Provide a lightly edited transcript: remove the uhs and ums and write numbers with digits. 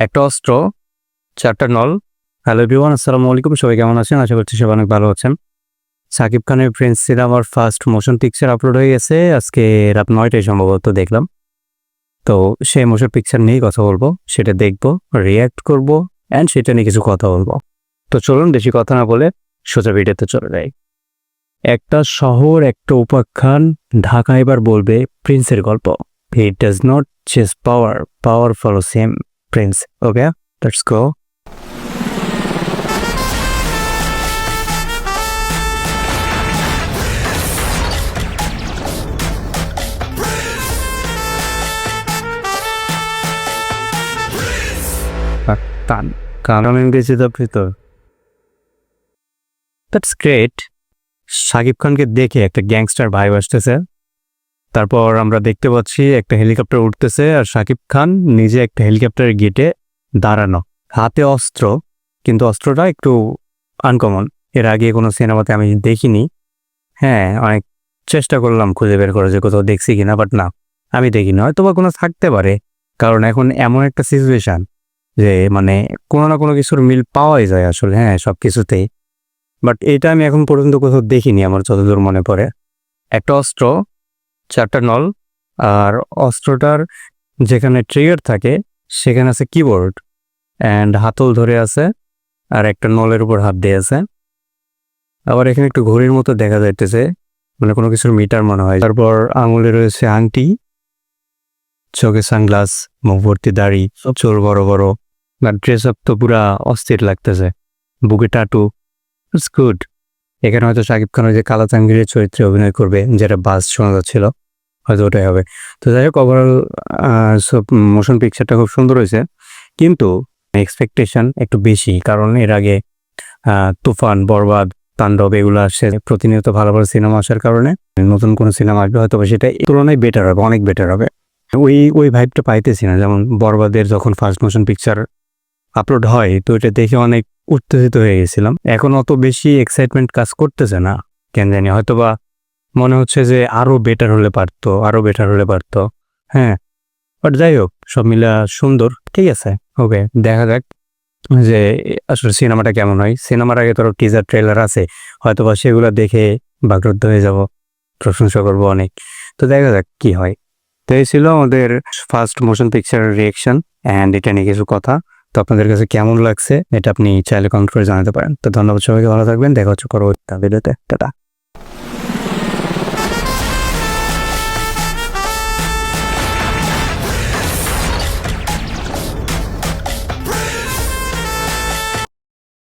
একটা অস্ত্র, চারটা নল। হ্যালো এভরিওয়ান, আসসালামু আলাইকুম। সবাই কেমন আছেন? আশা করছি সবাই অনেক ভালো আছেন। সাকিব খানের প্রিন্স সিনেমার ফার্স্ট মোশন পিকচার আপলোড হয়ে গেছে আজকে রাত 9টায় সম্ভবত দেখলাম। তো সেই মোশন পিকচার নিয়েই কথা বলবো, সেটা দেখবো, রিয়্যাক্ট করব অ্যান্ড সেটা নিয়ে কিছু কথা বলবো। তো চলুন বেশি কথা না বলে সোজা ভিডিওতে চলে যাই। একটা শহর, একটা উপাখ্যান, ঢাকা এবার বলবে প্রিন্সের গল্প। He does not chase power, power follows him. Prince. Okay, let's go. কারণ ইংরেজিতে ভিতর দ্যাটস গ্রেট। শাকিব খানকে দেখে একটা গ্যাংস্টার ভাইব আসতেছে। তারপর আমরা দেখতে পাচ্ছি একটা হেলিকপ্টার উঠতেছে আর শাকিব খান নিজে একটা হেলিকপ্টারের গেটে দাঁড়ানো, হাতে অস্ত্র, কিন্তু অস্ত্রটা একটু আনকমন। এর আগে কোনো সিনেমাতে আমি দেখিনি। হ্যাঁ, অনেক চেষ্টা করলাম খুঁজে বের করে যে কোথাও দেখছি কিনা, বাট না, আমি দেখিনি। হয়তো বা কোনো থাকতে পারে, কারণ এখন এমন একটা সিচুয়েশন যে মানে কোনো না কোনো কিছুর মিল পাওয়াই যায় আসলে, হ্যাঁ, সব কিছুতেই। বাট এটা আমি এখন পর্যন্ত কোথাও দেখিনি আমার যতদূর মনে পড়ে। একটা অস্ত্র, চারটা নল, আর অস্ত্রটার যেখানে ট্রিগার থাকে সেখানে আছে কিবোর্ড অ্যান্ড হাতল ধরে আছে, আর একটা নলের উপর হাত দিয়ে আছে। আবার এখানে একটু ঘড়ির মতো দেখা যাইতেছে, মানে কোনো কিছুর মিটার মনে হয়। তারপর আঙুলে রয়েছে আংটি, চোখে সানগ্লাস, মুখ ভর্তি দাড়ি, চোর বড় বড়। ড্রেস আপ তো পুরা অস্থির লাগতেছে, বুকে টাটু। It's good. এখানে হয়তো শাকিব খান ওই যে কালা জাহাঙ্গীরের চরিত্রে অভিনয় করবে, যেটা বাস শোনা যাচ্ছিল, হয়তো ওটাই হবে। তো যাই হোক, ওভারঅল সব মোশন পিকচারটা খুব সুন্দর হয়েছে, কিন্তু এক্সপেকটেশন একটু বেশি, কারণ এর আগে তুফান, বরবাদ, তাণ্ডব এগুলো আসছে প্রতিনিয়ত ভালো ভালো সিনেমা আসার কারণে। নতুন কোনো সিনেমা আসবে হয়তো সেটা এই তুলনায় বেটার হবে, অনেক বেটার হবে। ওই ভাইবটা পাইতেছি না। যেমন বরবাদের যখন ফার্স্ট মোশন পিকচার আপলোড হয়, তো এটা দেখে অনেক উত্তেজিত হয়ে গেছিলাম। এখন অত বেশি এক্সাইটমেন্ট কাজ করতেছে না, কেন জানি। হয়তো বা মনে হচ্ছে যে আরো বেটার হলে পারতো, আরো বেটার হলে পারতো। হ্যাঁ, বাট যাই হোক, সব মিলা সুন্দর, ঠিক আছে। ওকে, দেখা যাক যে আসলে সিনেমাটা কেমন হয়। সিনেমার আগে তোর টিজার ট্রেলার আছে, হয়তো বা সেগুলো দেখে বাগরুদ্ধ হয়ে যাব, প্রশংসা করবো অনেক। তো দেখা যাক কি হয়। তো এই ছিল আমাদের first motion picture reaction and এটা নিয়ে কিছু কথা। তো আপনাদের কাছে কেমন লাগছে এটা আপনি চাইলে কমেন্ট করে জানাতে পারেন। তো ধন্যবাদ সবাইকে, ভালো থাকবেন, দেখা হচ্ছে পরবর্তী ভিডিওতে। টাটা।